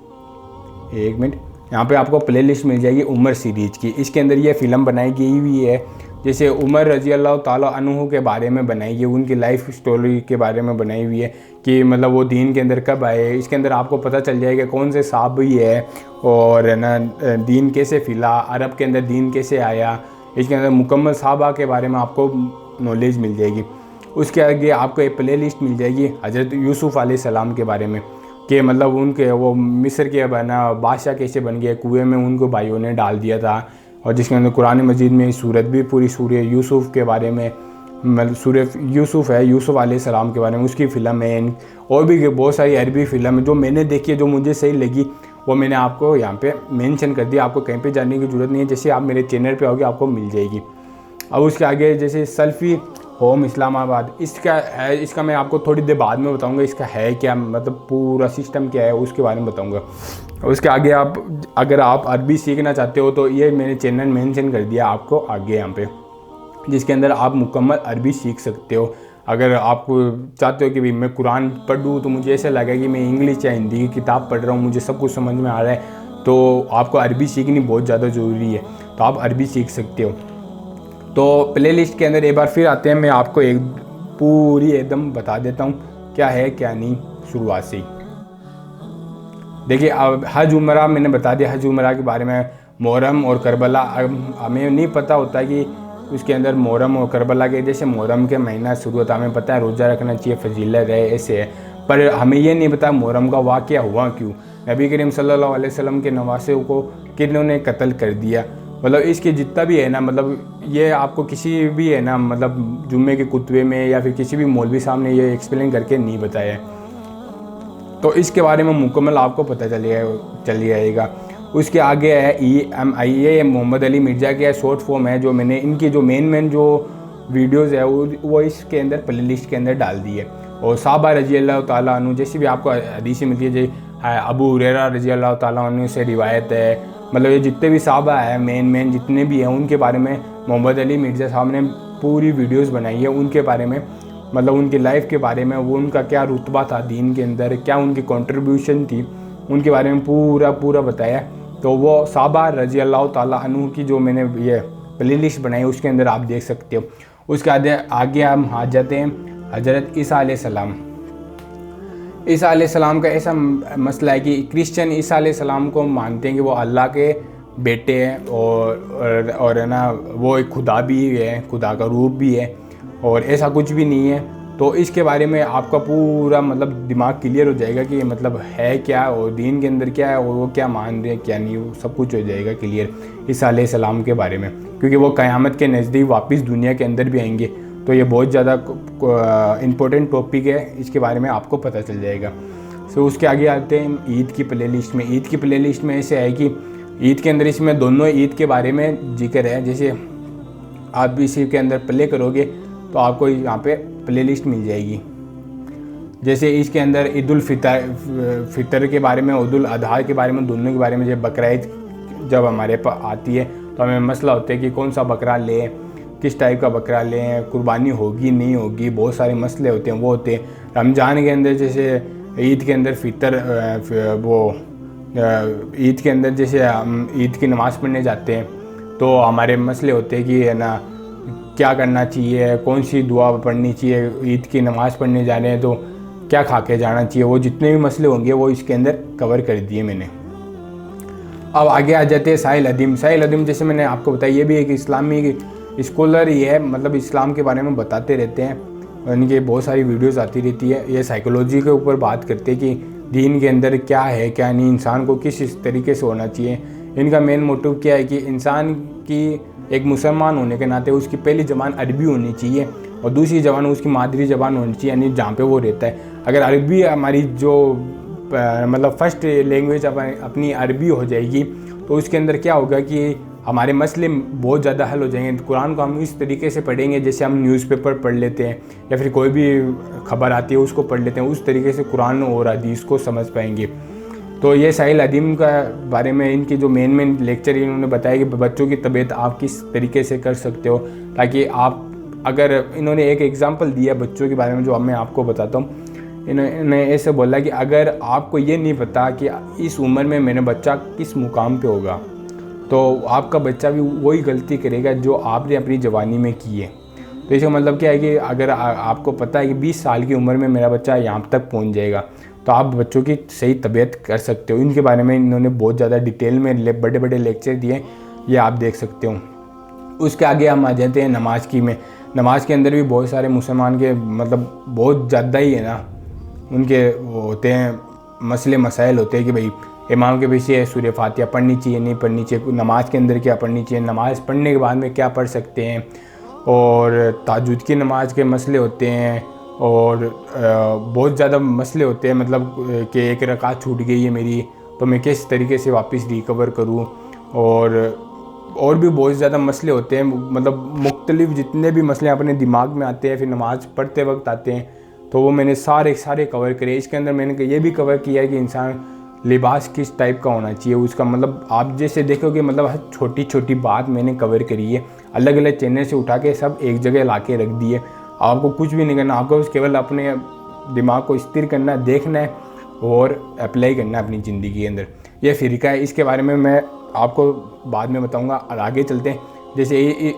1 मिनट, यहाँ पे आपको प्ले लिस्ट मिल जाएगी उमर सीरीज़ की। इसके अंदर ये फ़िल्म बनाई गई हुई है, जैसे उमर रज़ी अल्लाह ताला अन्हु के बारे में बनाई है, उनकी लाइफ स्टोरी के बारे में बनाई हुई है कि मतलब वो दीन के अंदर कब आए। इसके अंदर आपको पता चल जाएगा कौन से सहाबी है और ना दीन कैसे फिला, अरब के अंदर दीन कैसे आया। इसके अंदर मुकम्मल सहाबा के बारे में आपको नॉलेज मिल जाएगी। उसके आगे आपको एक प्ले लिस्ट मिल जाएगी हज़रत यूसुफ़ अलैहिस्सलाम के बारे में कि मतलब उनके वो मिस्र के बना बादशाह कैसे बन गए, कुएँ में उनको भाइयों ने डाल दिया था। और जिसके अंदर कुरान मजीद में सूरत भी पूरी सूरह यूसुफ़ के बारे में, मतलब सूरह यूसुफ़ है, यूसुफ़ अलैहिस्सलाम के बारे में उसकी फ़िल्म है। और भी बहुत सारी अरबी फ़िल्म है जो मैंने देखी है, जो मुझे सही लगी वो मैंने आपको यहाँ पे मेंशन कर दिया। आपको कहीं पे जाने की ज़रूरत नहीं है, जैसे आप मेरे चैनल पे आओगे आपको मिल जाएगी। अब उसके आगे जैसे सल्फ़ी होम इस्लामाबाद, इसका मैं आपको थोड़ी देर बाद में बताऊंगा इसका है क्या, मतलब पूरा सिस्टम क्या है उसके बारे में बताऊंगा। उसके आगे अगर आप अरबी सीखना चाहते हो तो ये मैंने चैनल मेंशन कर दिया आपको आगे यहाँ पे, जिसके अंदर आप मुकम्मल अरबी सीख सकते हो। अगर आप चाहते हो कि भाई मैं कुरान पढ़ूँ तो मुझे ऐसा लगा कि मैं इंग्लिश या हिंदी की किताब पढ़ रहा हूँ, मुझे सब कुछ समझ में आ रहा है, तो आपको अरबी सीखनी बहुत ज़्यादा ज़रूरी है, तो आप अरबी सीख सकते हो। तो प्ले लिस्ट के अंदर एक बार फिर आते हैं, मैं आपको एक पूरी एकदम बता देता हूँ क्या है क्या नहीं शुरुआत से ही। देखिए अब हज उमरा मैंने बता दिया, हज उमरा के बारे में। मुहर्रम और करबला, हमें नहीं पता होता कि उसके अंदर मुहर्रम और करबला के, जैसे मुहर्रम के महीना शुरू होता है, हमें पता है रोज़ा रखना चाहिए, फजीलत है, ऐसे है, पर हमें ये नहीं पता मुहर्रम का वाक़या हुआ क्यों, नबी करीम सल्लल्लाहु अलैहि वसल्लम के नवासे को किन्होंने कत्ल कर दिया। मतलब इसके जितना भी है ना, मतलब ये आपको किसी भी है ना, मतलब जुम्मे के कुतबे में या फिर किसी भी मौलवी साहब ने ये एक्सप्लेन करके नहीं बताया है, तो इसके बारे में मुकम्मल आपको पता चल जाएगा। उसके आगे है EMI, ये मोहम्मद अली मिर्ज़ा के शॉर्ट फॉर्म है, जो मैंने इनकी जो मेन जो वीडियोज़ है वो इसके अंदर प्ले लिस्ट के अंदर डाल दी है। और साहबा रज़ी अल्लाह ताला अन्हु, जैसे भी आपको हदीस मिलती है, जैसे अबू हुरैरा रज़ी अल्लाह ताला अन्हु से रिवायत है, मतलब ये जितने भी साहबा है मेन जितने भी हैं उनके बारे में मोहम्मद अली मिर्ज़ा साहब ने पूरी वीडियोज़ बनाई है, उनके बारे में, मतलब उनकी लाइफ के बारे में, वो उनका क्या रुतबा था दीन के अंदर, क्या उनकी कंट्रीब्यूशन थी, उनके बारे में पूरा बताया। तो वो साहबा रज़ी अल्लाह ताला अन्हु की जो मैंने ये प्ले लिस्ट बनाई उसके अंदर आप देख सकते हो। उसके आगे हम आ जाते हैं हज़रत ईसा अलैहिस्सलाम। ईसा अलैहिस्सलाम का ऐसा मसला है कि क्रिश्चियन ईसा अलैहिस्सलाम को मानते हैं कि वो अल्लाह के बेटे हैं और है ना वो एक खुदा भी है, खुदा का रूप भी है, और ऐसा कुछ भी नहीं है। तो इसके बारे में आपका पूरा मतलब दिमाग क्लियर हो जाएगा कि मतलब है क्या और दीन के अंदर क्या है और वो क्या मान रहे हैं क्या नहीं, वो सब कुछ हो जाएगा क्लियर ईसा अलैहिस्सलाम के बारे में, क्योंकि वो क़यामत के नज़दीक वापस दुनिया के अंदर भी आएंगे। तो ये बहुत ज़्यादा इम्पोर्टेंट टॉपिक है, इसके बारे में आपको पता चल जाएगा। सो उसके आगे आते हैं ईद की प्लेलिस्ट में। ईद की प्लेलिस्ट में ऐसे है कि ईद के अंदर इसमें दोनों ईद के बारे में जिक्र है। जैसे आप भी इसी के अंदर प्ले करोगे तो आपको यहाँ पे प्लेलिस्ट मिल जाएगी। जैसे इसके अंदर ईद उल फितर के बारे में, ईद उल अजहा के बारे में, दोनों के बारे में। जब बकरा ईद जब हमारे पास आती है तो हमें मसला होता है कि कौन सा बकरा लें, किस टाइप का बकरा लें, कुर्बानी होगी नहीं होगी, बहुत सारे मसले होते हैं वो होते हैं। रमज़ान के अंदर जैसे ईद के अंदर ईद के अंदर जैसे हम ईद की नमाज़ पढ़ने जाते हैं तो हमारे मसले होते हैं कि है ना क्या करना चाहिए, कौन सी दुआ पढ़नी चाहिए, ईद की नमाज़ पढ़ने जा रहे हैं तो क्या खा के जाना चाहिए, वो जितने भी मसले होंगे वो इसके अंदर कवर कर दिए मैंने। अब आगे आ जाते हैं साहिल अदीम। साहिल अदीम जैसे मैंने आपको बताया ये भी एक इस्लामी स्कॉलर ही है, मतलब इस्लाम के बारे में बताते रहते हैं, इनके बहुत सारी वीडियोस आती रहती है। ये साइकोलॉजी के ऊपर बात करते हैं कि दीन के अंदर क्या है क्या नहीं, इंसान को किस तरीके से होना चाहिए। इनका मेन मोटिव क्या है कि इंसान की एक मुसलमान होने के नाते उसकी पहली ज़बान अरबी होनी चाहिए और दूसरी ज़बान उसकी मादरी ज़बान होनी चाहिए, यानी जहाँ पे वो रहता है। अगर अरबी हमारी जो मतलब फर्स्ट लैंग्वेज अपनी अरबी हो जाएगी तो उसके अंदर क्या होगा कि हमारे मसले बहुत ज़्यादा हल हो जाएंगे। कुरान को हम इस तरीके से पढ़ेंगे जैसे हम न्यूज़पेपर पढ़ लेते हैं या फिर कोई भी खबर आती है उसको पढ़ लेते हैं, उस तरीके से कुरान और हदीस को समझ पाएंगे। तो ये साहिल अदीम का बारे में इनके जो मेन लेक्चर इन्होंने बताया कि बच्चों की तबीयत आप किस तरीके से कर सकते हो, ताकि आप अगर इन्होंने एक एग्ज़ाम्पल दिया बच्चों के बारे में जो अब मैं आपको बताता हूँ। इन्होंने ऐसे बोला कि अगर आपको ये नहीं पता कि इस उम्र में मेरा बच्चा किस मुकाम पे होगा तो आपका बच्चा भी वही गलती करेगा जो आपने अपनी जवानी में की है। तो इसका मतलब क्या है कि अगर आपको पता है कि 20 साल की उम्र में मेरा बच्चा यहाँ तक पहुँच जाएगा तो आप बच्चों की सही तबीयत कर सकते हो। इनके बारे में इन्होंने बहुत ज़्यादा डिटेल में बड़े लेक्चर दिए, ये आप देख सकते हो। उसके आगे हम आ जाते हैं नमाज की में। नमाज के अंदर भी बहुत सारे मुसलमान के मतलब बहुत ज़्यादा ही है ना, उनके वो होते हैं मसले मसाइल होते हैं कि भाई इमाम के पीछे सूरह फातिहा पढ़नी चाहिए नहीं पढ़नी चाहिए, नमाज के अंदर क्या पढ़नी चाहिए, नमाज़ पढ़ने के बाद में क्या पढ़ सकते हैं, और ताजुद की नमाज के मसले होते हैं और बहुत ज़्यादा मसले होते हैं। मतलब कि एक रकात छूट गई है मेरी तो मैं किस तरीके से वापस रिकवर करूं, और भी बहुत ज़्यादा मसले होते हैं। मतलब मुख्तलिफ जितने भी मसले अपने दिमाग में आते हैं फिर नमाज़ पढ़ते वक्त आते हैं तो वो मैंने सारे कवर करे। इसके अंदर मैंने ये भी कवर किया है कि इंसान लिबास किस टाइप का होना चाहिए उसका, मतलब आप जैसे देखोगे मतलब हर छोटी बात मैंने कवर करी है, अलग अलग चैनल से उठा के सब एक जगह ला के रख दिए। आपको कुछ भी नहीं करना, आपको केवल अपने दिमाग को स्थिर करना है, देखना है और अप्लाई करना है अपनी ज़िंदगी के अंदर। यह फ़िरका है, इसके बारे में मैं आपको बाद में बताऊँगा। आगे चलते हैं। जैसे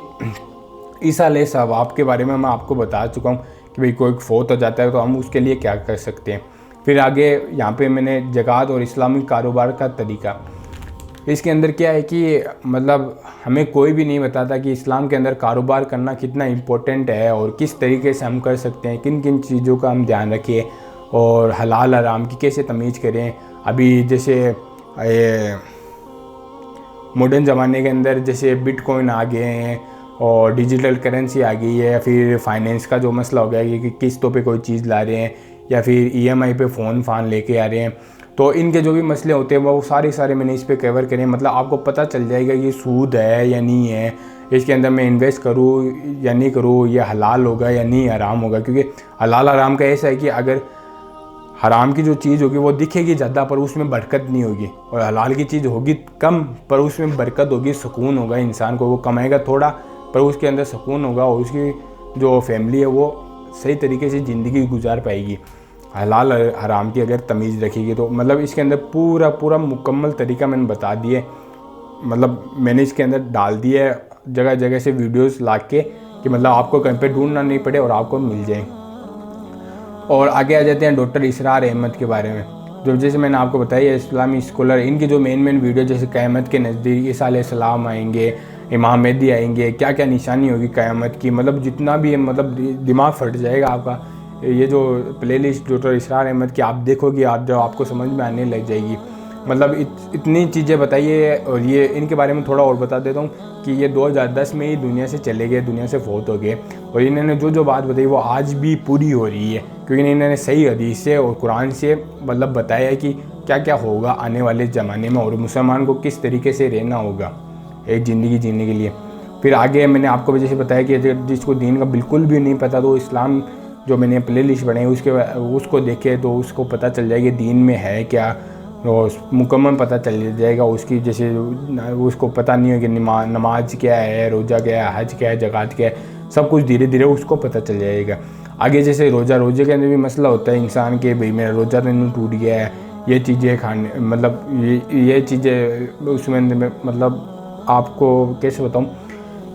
ईसा अलैहिस्सलाम के बारे में मैं आपको बता चुका हूँ कि भाई कोई फौत हो जाता है तो हम उसके लिए क्या कर सकते हैं। फिर आगे यहाँ पे मैंने ज़कात और इस्लामी कारोबार का तरीका। इसके अंदर क्या है कि मतलब हमें कोई भी नहीं बताता कि इस्लाम के अंदर कारोबार करना कितना इम्पोर्टेंट है और किस तरीके से हम कर सकते हैं, किन किन चीज़ों का हम ध्यान रखें और हलाल हराम की कैसे तमीज़ करें। अभी जैसे मॉडर्न ज़माने के अंदर जैसे बिटकॉइन आ गए हैं और डिजिटल करेंसी आ गई है, या फिर फाइनेंस का जो मसला हो गया है कि किस्तों पे कोई चीज़ ला रहे हैं या फिर EMI पे फ़ोन लेके आ रहे हैं, तो इनके जो भी मसले होते हैं वो सारे मैंने इस पे कवर करे। मतलब आपको पता चल जाएगा कि सूद है या नहीं है, इसके अंदर मैं इन्वेस्ट करूँ या नहीं करूँ, या हलाल होगा या नहीं हराम होगा। क्योंकि हलाल हराम का ऐसा है कि अगर हराम की जो चीज़ होगी वो दिखेगी ज़्यादा पर उसमें बरकत नहीं होगी, और हलाल की चीज़ होगी कम पर उसमें बरकत होगी, सुकून होगा इंसान को। वो कमाएगा थोड़ा पर उसके अंदर सुकून होगा और उसकी जो फैमिली है वो सही तरीके से ज़िंदगी गुजार पाएगी हलाल हराम की अगर तमीज़ रखेगी तो। मतलब इसके अंदर पूरा मुकम्मल तरीका मैंने बता दिए, मतलब मैंने इसके अंदर डाल दिया है जगह जगह से वीडियोस ला के कि मतलब आपको कहीं पे ढूंढना नहीं पड़े और आपको मिल जाए। और आगे आ जाते हैं डॉक्टर इसरार अहमद के बारे में, जो जैसे मैंने आपको बताया इस्लामी स्कॉलर। इनकी जो मेन वीडियो जैसे क़यामत के नज़दीक ईसा अलैहिस्सलाम आएंगे, इमाम मेहदी आएंगे, क्या क्या निशानी होगी क़यामत की, मतलब जितना भी है मतलब दिमाग फट जाएगा आपका। ये जो प्लेलिस्ट डॉक्टर इसरार अहमद की आप देखोगे, आप जो आपको समझ में आने लग जाएगी। मतलब इतनी चीज़ें बताइए। और ये इनके बारे में थोड़ा और बता देता हूँ कि ये 2010 में ही दुनिया से चले गए, दुनिया से फौत हो गए। और इन्होंने जो बात बताई वो आज भी पूरी हो रही है, क्योंकि इन्होंने सही हदीस से और कुरान से मतलब बताया है कि क्या क्या होगा आने वाले ज़माने में और मुसलमान को किस तरीके से रहना होगा एक ज़िंदगी जीने के लिए। फिर आगे मैंने आपको जैसे बताया कि जिसको दीन का बिल्कुल भी नहीं पता तो इस्लाम जो मैंने प्ले लिस्ट बनाई उसको देखे तो उसको पता चल जाएगा दीन में है क्या, और मुकम्मल पता चल जाएगा उसकी। जैसे उसको पता नहीं है कि नमाज क्या है, रोज़ा क्या है, हज क्या है, ज़कात क्या है, सब कुछ धीरे धीरे उसको पता चल जाएगा। आगे जैसे रोज़े के अंदर भी मसला होता है इंसान के, भाई मेरा रोज़ा तो नहीं टूट गया है, ये चीज़ें खाने मतलब ये चीज़ें उसमें मतलब आपको कैसे बताऊँ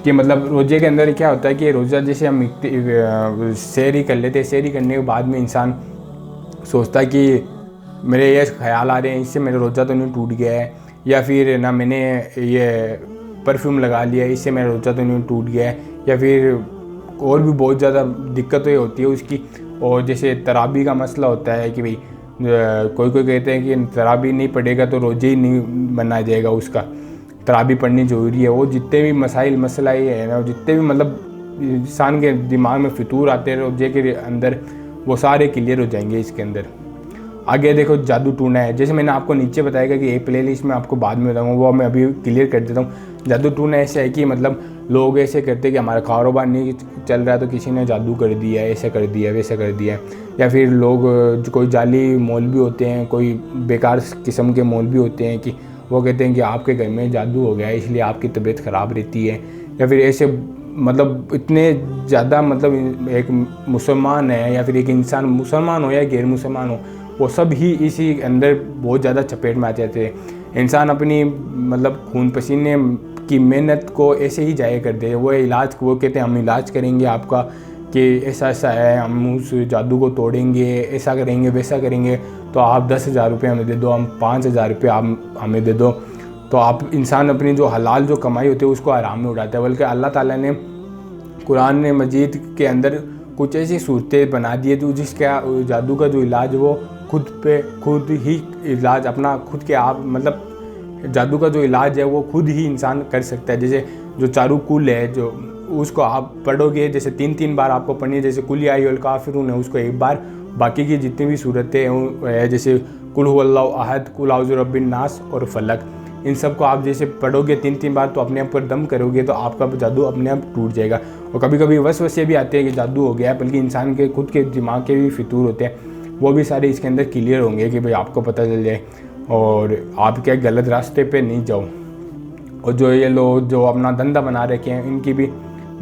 कि मतलब रोज़े के अंदर क्या होता है कि रोज़ा जैसे हम सैर ही कर लेते हैं, सैर ही करने के बाद में इंसान सोचता है कि मेरे ये ख्याल आ रहे हैं इससे मेरा रोज़ा तो नहीं टूट गया है, या फिर ना मैंने ये परफ्यूम लगा लिया इससे मेरा रोज़ा तो नहीं टूट गया है, या फिर और भी बहुत ज़्यादा दिक्कतें होती है उसकी। और जैसे तराबी का मसला होता है कि भाई कोई कहते हैं कि तराबी नहीं पढ़ेगा तो रोज़े ही नहीं बना जाएगा उसका, तराबी पढ़नी ज़रूरी है। वो जितने भी मसला ये है ना, जितने भी मतलब इंसान के दिमाग में फितूर आते हैं रोज़े के अंदर, वो सारे क्लियर हो जाएंगे इसके अंदर। आगे देखो जादू टूना है, जैसे मैंने आपको नीचे बताया कि एक प्लेलिस्ट में आपको बाद में बताऊंगा, वो मैं अभी क्लियर कर देता हूँ। जादू टूना ऐसा है कि मतलब लोग ऐसे करते हैं कि हमारा कारोबार नहीं चल रहा है तो किसी ने जादू कर दिया, ऐसा कर दिया, वैसा कर दिया। या फिर लोग कोई जाली मौलवी होते हैं, कोई बेकार किस्म के मौलवी होते हैं कि वो कहते हैं कि आपके घर में जादू हो गया है इसलिए आपकी तबीयत ख़राब रहती है। या फिर ऐसे मतलब इतने ज़्यादा मतलब एक मुसलमान है या फिर एक इंसान मुसलमान हो या गैर मुसलमान हो, वो सब ही इसी अंदर बहुत ज़्यादा चपेट में आ जाते हैं। इंसान अपनी मतलब खून पसीने की मेहनत को ऐसे ही जाया कर दे। वो कहते हैं हम इलाज करेंगे आपका कि ऐसा ऐसा है, हम उस जादू को तोड़ेंगे, ऐसा करेंगे, वैसा करेंगे, तो आप 10,000 रुपये हमें दे दो, हम 5,000 रुपये आप हमें दे दो। तो आप इंसान अपनी जो हलाल जो कमाई होती है उसको आराम में उड़ाता है। बल्कि अल्लाह ताला ने कुरान मजीद के अंदर कुछ ऐसी सूरतें बना दी है जो जिसका जादू का जो इलाज वो खुद ही इलाज अपना खुद के आप मतलब जादू का जो इलाज है वो खुद ही इंसान कर सकता है। जैसे जो चारू कुल है जो उसको आप पढ़ोगे, जैसे 3 बार आपको पढ़नी है। जैसे कुल या अय्युहल काफिरून है उसको एक बार, बाकी की जितनी भी सूरतें हैं जैसे कुल हुवल्लाहु अहद, कुल औज़ु रब्बिन नास और फलक, इन सब को आप जैसे पढ़ोगे 3 बार तो अपने आप पर दम करोगे तो आपका जादू अपने आप टूट जाएगा। और कभी कभी वसवसे भी आते हैं कि जादू हो गया है, बल्कि इंसान के खुद के दिमाग के भी फितूर होते हैं, वो भी सारे इसके अंदर क्लियर होंगे कि भाई आपको पता चल जाए और आप क्या गलत रास्ते पे नहीं जाओ। और जो ये लोग जो अपना धंधा बना रखे हैं इनकी भी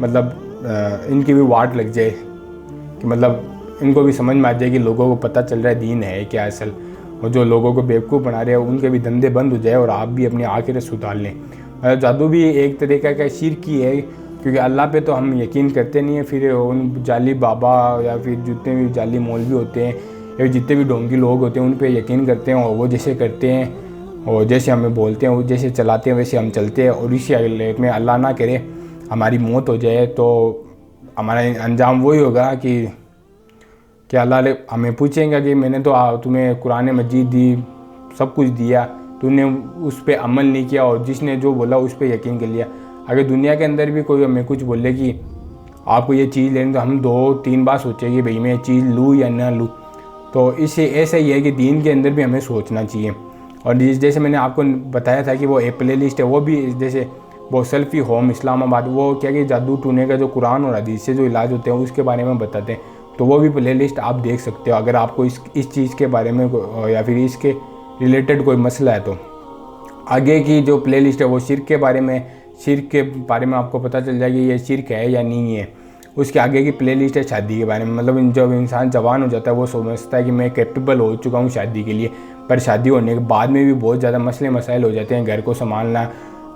मतलब इनकी भी वाट लग जाए कि मतलब इनको भी समझ में आ जाए कि लोगों को पता चल रहा है दीन है क्या असल। और जो लोगों को बेवकूफ़ बना रहे हैं उनके भी धंधे बंद हो जाए और आप भी अपनी आखिरत सुधार लें। जादू भी एक तरीका का शिर्क ही है, क्योंकि अल्लाह पे तो हम यकीन करते नहीं है, फिर उन जाली बाबा या फिर जितने भी जाली मौलवी होते हैं या जितने भी ढोंगी लोग होते हैं उन पे यकीन करते हैं और वो जैसे करते हैं और जैसे हमें बोलते हैं वो जैसे चलाते हैं वैसे हम चलते हैं। और इसी लेट में अल्लाह ना करे हमारी मौत हो जाए तो हमारा अंजाम वही होगा कि अल्लाह हमें पूछेंगे कि मैंने तो तुम्हें कुरान मजीद दी, सब कुछ दिया, तूने उस पर अमल नहीं किया और जिसने जो बोला उस पर यकीन कर लिया। अगर दुनिया के अंदर भी कोई हमें कुछ बोले कि आपको ये चीज़ लेनी तो हम 2-3 बार सोचेंगे भाई मैं ये चीज़ लूँ या ना लूँ। तो इससे ऐसा ही है कि दीन के अंदर भी हमें सोचना चाहिए। और जैसे मैंने आपको बताया था कि वो एक प्ले लिस्ट है, वो भी जैसे वो सेल्फी होम इस्लामाबाद, वो क्या कि जादू टूने का जो कुरान और हदीस से जो इलाज होते हैं उसके बारे में बताते हैं, तो वो भी प्ले लिस्ट आप देख सकते हो अगर आपको इस चीज़ के बारे में या फिर इसके रिलेटेड कोई मसला है। तो आगे की जो प्ले लिस्ट है वो शिर्क के बारे में आपको पता चल जाएगी ये शिर्क है या नहीं है। उसके आगे की प्ले लिस्ट है शादी के बारे में, मतलब जब इंसान जवान हो जाता है वो समझता है कि मैं कैपेबल हो चुका हूँ शादी के लिए, पर शादी होने के बाद में भी बहुत ज़्यादा मसले मसाइल हो जाते हैं। घर को संभालना,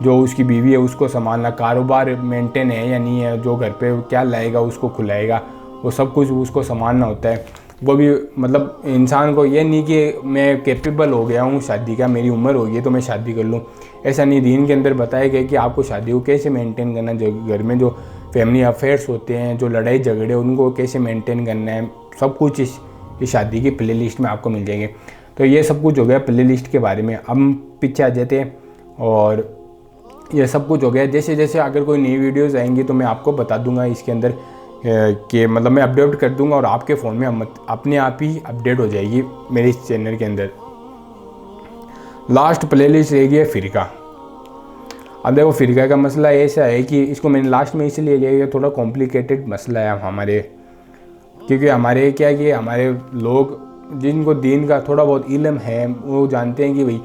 जो उसकी बीवी है उसको संभालना, कारोबार मेंटेन है या नहीं है, जो घर पे क्या लाएगा उसको खिलाएगा, वो सब कुछ उसको संभालना होता है। वो भी मतलब इंसान को ये नहीं कि मैं कैपेबल हो गया हूँ शादी का, मेरी उम्र हो गई है तो मैं शादी कर लूँ, ऐसा नहीं। दीन के अंदर बताया गया कि आपको शादी को कैसे मेंटेन करना है, जो घर में जो फैमिली अफेयर्स होते हैं, जो लड़ाई झगड़े उनको कैसे मेंटेन करना है, सब कुछ इस शादी की प्लेलिस्ट में आपको मिल जाएंगे। तो ये सब कुछ हो गया प्लेलिस्ट के बारे में। अब हम पीछे आ जाते हैं और ये सब कुछ हो गया। जैसे जैसे अगर कोई नई वीडियोज़ आएंगी तो मैं आपको बता दूंगा इसके अंदर कि मतलब मैं अपडेट कर दूंगा और आपके फ़ोन में अपने आप ही अपडेट हो जाएगी मेरे इस चैनल के अंदर। लास्ट प्लेलिस्ट रहेगी फ़िरका। अब देखो फ़िरका का मसला ऐसा है कि इसको मैंने लास्ट में इसलिए लिया, ये थोड़ा कॉम्प्लिकेटेड मसला है हमारे, क्योंकि हमारे क्या है कि हमारे लोग जिनको दीन का थोड़ा बहुत इल्म है वो जानते हैं कि भाई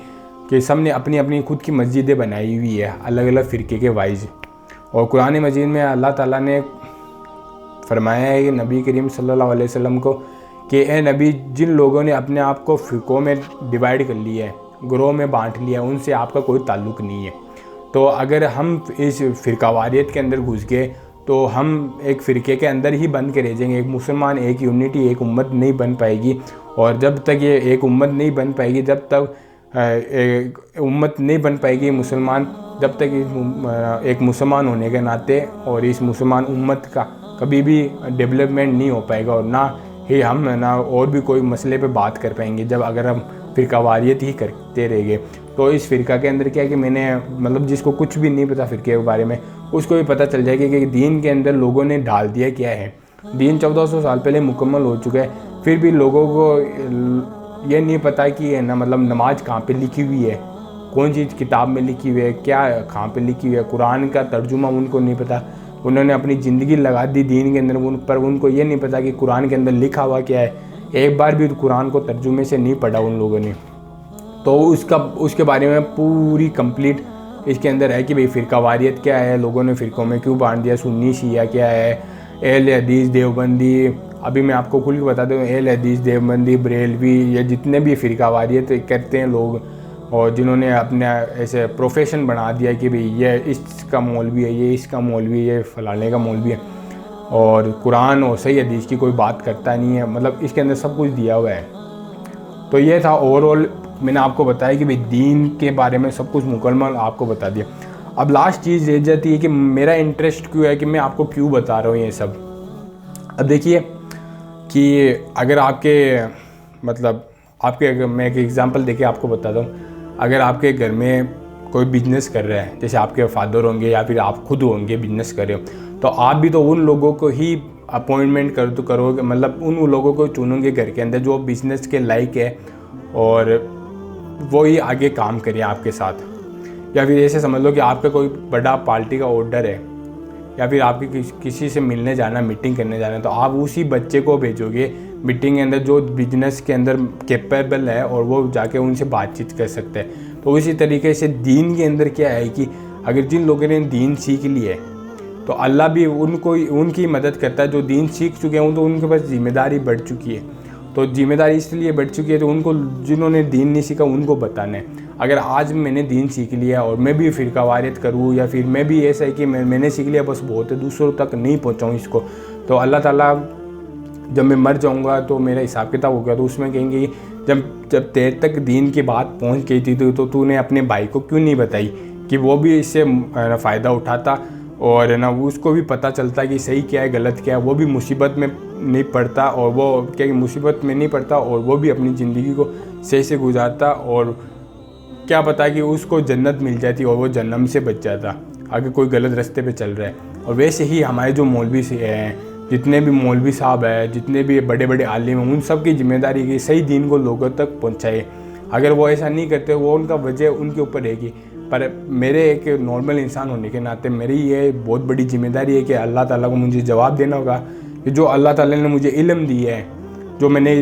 कि सब ने अपनी अपनी खुद की मस्जिदें बनाई हुई है अलग अलग फ़िरके के वाइज। और कुरान मजीद में अल्लाह ताला ने फरमाया है कि नबी करीम सल्लल्लाहु अलैहि वसल्लम को कि ए नबी, जिन लोगों ने अपने आप को फ़िरक़ों में डिवाइड कर लिया है, ग्रोह में बांट लिया, उनसे आपका कोई ताल्लुक़ नहीं है। तो अगर हम इस फ़िरकावारियत के अंदर घुस गए तो हम एक फ़िरके के अंदर ही बंद के रह जाएंगे। एक मुसलमान, एक यूनिटी, एक उम्मत नहीं बन पाएगी। और जब तक ये एक उम्मत नहीं बन पाएगी, जब तक उम्मत नहीं बन पाएगी मुसलमान, जब तक एक मुसलमान होने के नाते और इस मुसलमान उम्मत का कभी भी डेवलपमेंट नहीं हो पाएगा और ना ही हम ना और भी कोई मसले पे बात कर पाएंगे जब अगर हम फ़िरकावारियत ही करते रह गए। तो इस फ़िरका के अंदर क्या है कि मैंने मतलब जिसको कुछ भी नहीं पता फ़िरके के बारे में उसको भी पता चल जाएगा कि दीन के अंदर लोगों ने डाल दिया क्या है। दीन 1400 साल पहले मुकम्मल हो चुका है, फिर भी लोगों को ये नहीं पता कि है ना मतलब नमाज कहाँ पे लिखी हुई है, कौन चीज़ किताब में लिखी हुई है, क्या कहाँ पे लिखी हुई है। कुरान का तर्जुमा उनको नहीं पता। उन्होंने अपनी ज़िंदगी लगा दी दीन के अंदर, पर उनको ये नहीं पता कि कुरान के अंदर लिखा हुआ क्या है। एक बार भी कुरान को तर्जुमे से नहीं पढ़ा उन लोगों ने। तो उसके बारे में पूरी कंप्लीट इसके अंदर है कि भाई फ़िरकावारियत क्या है, लोगों ने फ़िरक़ों में क्यों बांट दिया, सुन्नी शिया क्या है, अहले हदीस देवबंदी। अभी मैं आपको खुल के बता दूँ, अहले हदीस देवबंदी बरेलवी, ये जितने भी फ़िरकावारियत करते हैं लोग और जिन्होंने अपने ऐसे प्रोफेशन बना दिया कि भाई ये इसका मौलवी है, ये इसका मौलवी है, ये फलाने का मौलवी है और कुरान और सही हदीस की कोई बात करता नहीं है। मतलब इसके अंदर सब कुछ दिया हुआ है। तो ये था ओवरऑल, मैंने आपको बताया कि भाई दीन के बारे में सब कुछ मुकम्मल आपको बता दिया। अब लास्ट चीज़ रह जाती है कि मेरा इंटरेस्ट क्यों है, कि मैं आपको क्यों बता रहा हूँ ये सब। अब देखिए कि अगर आपके मतलब आपके मैं एक एग्ज़ाम्पल देके आपको बताता हूँ। अगर आपके घर में कोई बिजनेस कर रहा है, जैसे आपके फादर होंगे या फिर आप खुद होंगे बिजनेस कर रहे हो, तो आप भी तो उन लोगों को ही अपॉइंटमेंट करोगे, मतलब उन लोगों को चुनोगे घर के अंदर जो बिज़नेस के लायक है और वो ही आगे काम करें आपके साथ। या फिर ऐसे समझ लो कि आपका कोई बड़ा पार्टी का ऑर्डर है या फिर आपके किसी से मिलने जाना, मीटिंग करने जाना है, तो आप उसी बच्चे को भेजोगे मीटिंग के अंदर जो बिजनेस के अंदर कैपेबल है और वो जाके उनसे बातचीत कर सकते हैं। तो उसी तरीके से दीन के अंदर क्या है कि अगर जिन लोगों ने दीन सीख ली है तो अल्लाह भी उनकी मदद करता है। जो दीन सीख चुके हैं तो उनके पास जिम्मेदारी बढ़ चुकी है। तो जिम्मेदारी इसलिए बढ़ चुकी है तो उनको, जिन्होंने दीन नहीं सीखा उनको बताना है। अगर आज मैंने दीन सीख लिया और मैं भी फ़िरकावारियत करूँ या फिर मैं भी ऐसा है कि मैंने सीख लिया बस बहुत है, दूसरों तक नहीं पहुँचाऊँ इसको, तो अल्लाह ताला जब मैं मर जाऊँगा तो मेरा हिसाब किताब हो गया तो उसमें कहेंगे जब तेरे तक दीन की बात पहुँच गई थी तो तूने अपने भाई को क्यों नहीं बताई कि वो भी इससे फ़ायदा उठाता और ना उसको भी पता चलता कि सही क्या है गलत क्या है, वो भी मुसीबत में नहीं पड़ता और वो क्या मुसीबत में नहीं पड़ता और वो भी अपनी ज़िंदगी को सही से गुजारता और क्या पता कि उसको जन्नत मिल जाती और वो जन्नम से बच जाता अगर कोई गलत रास्ते पे चल रहा है। और वैसे ही हमारे जो मौलवी से हैं, जितने भी मौलवी साहब हैं, जितने भी बड़े बड़े आलिम हैं, उन सब की जिम्मेदारी की सही दीन को लोगों तक पहुँचाए। अगर वो ऐसा नहीं करते वो उनका वजह उनके ऊपर रहेगी। पर मेरे एक नॉर्मल इंसान होने के नाते मेरी ये बहुत बड़ी जिम्मेदारी है कि अल्लाह ताला को मुझे जवाब देना होगा कि जो अल्लाह ताला ने मुझे इल्म दी है, जो मैंने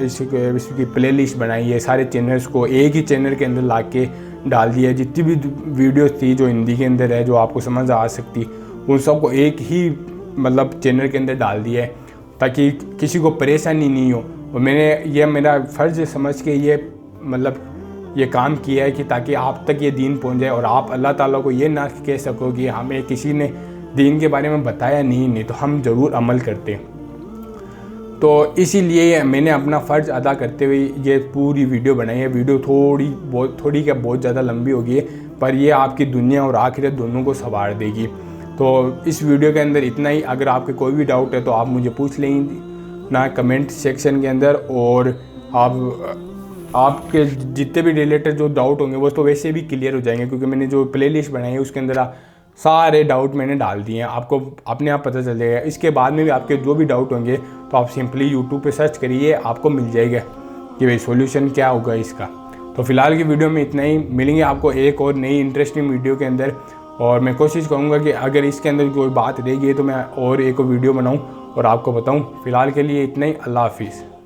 इसकी प्लेलिस्ट बनाई है, सारे चैनल्स को एक ही चैनल के अंदर ला के डाल दिया है। जितनी भी वीडियोस थी जो हिंदी के अंदर है जो आपको समझ आ सकती, उन सब को एक ही मतलब चैनल के अंदर डाल दिया है ताकि किसी को परेशानी नहीं हो। और मैंने मेरा फ़र्ज़ समझ के ये काम किया है कि ताकि आप तक ये दीन पहुंच जाए और आप अल्लाह ताला को ये ना कह सको कि हमें किसी ने दीन के बारे में बताया नहीं तो हम ज़रूर अमल करते। तो इसीलिए मैंने अपना फ़र्ज़ अदा करते हुए ये पूरी वीडियो बनाई है। वीडियो थोड़ी क्या बहुत ज़्यादा लंबी होगी है, पर ये आपकी दुनिया और आखिरत दोनों को संवार देगी। तो इस वीडियो के अंदर इतना ही। अगर आपके कोई भी डाउट है तो आप मुझे पूछ लें ना कमेंट सेक्शन के अंदर। और आपके जितने भी रिलेटेड जो डाउट होंगे वो तो वैसे भी क्लियर हो जाएंगे, क्योंकि मैंने जो प्लेलिस्ट बनाई है उसके अंदर सारे डाउट मैंने डाल दिए हैं, आपको अपने आप पता चल जाएगा। इसके बाद में भी आपके जो भी डाउट होंगे तो आप सिंपली यूट्यूब पे सर्च करिए, आपको मिल जाएगा कि भाई सॉल्यूशन क्या होगा इसका। तो फिलहाल की वीडियो में इतना ही, मिलेंगे आपको एक और नई इंटरेस्टिंग वीडियो के अंदर। और मैं कोशिश करूँगा कि अगर इसके अंदर कोई बात रह गई तो मैं और एक वीडियो बनाऊँ और आपको बताऊँ। फिलहाल के लिए इतना ही, अल्लाह हाफिज़।